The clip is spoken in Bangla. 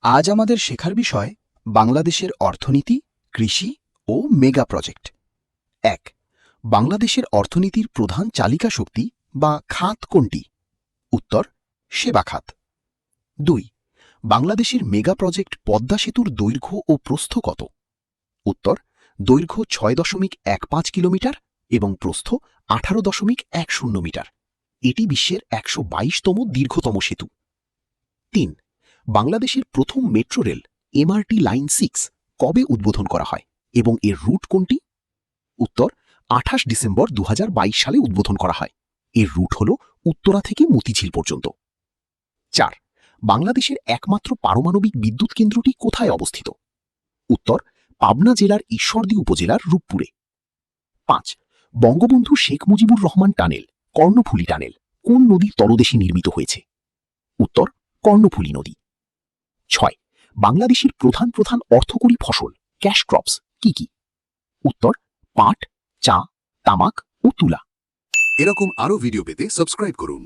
আজ আমাদের শেখার বিষয় বাংলাদেশের অর্থনীতি, কৃষি ও মেগা প্রজেক্ট। ১. বাংলাদেশের অর্থনীতির প্রধান চালিকা শক্তি বা খাত কোনটি? উত্তর: সেবা খাত। ২. বাংলাদেশের মেগা প্রজেক্ট পদ্মা সেতুর দৈর্ঘ্য ও প্রস্থ কত? উত্তর: দৈর্ঘ্য ৬.১৫ কিলোমিটার এবং প্রস্থ ১৮.১০ মিটার। এটি বিশ্বের ১২২তম দীর্ঘতম সেতু। ৩. বাংলাদেশের প্রথম মেট্রো রেল এমআরটি লাইন 6 কবে উদ্বোধন করা হয় এবং এর রুট কোনটি? উত্তর: ২৮ ডিসেম্বর ২০২২ সালে উদ্বোধন করা হয়। এর রুট হল উত্তরা থেকে মতিঝিল পর্যন্ত। ৪. বাংলাদেশের একমাত্র পারমাণবিক বিদ্যুৎ কেন্দ্রটি কোথায় অবস্থিত? উত্তর: পাবনা জেলার ঈশ্বরদী উপজেলার রূপপুরে। ৫. বঙ্গবন্ধু শেখ মুজিবুর রহমান টানেল, কর্ণফুলী টানেল কোন নদীর তলদেশে নির্মিত হয়েছে? উত্তর: কর্ণফুলী নদী। ৬. বাংলাদেশের প্রধান প্রধান অর্থকরী ফসল ক্যাশ ক্রপস কি কি? উত্তর: পাট, চা, তামাক ও তুলা। এরকম আরও ভিডিও পেতে সাবস্ক্রাইব করুন।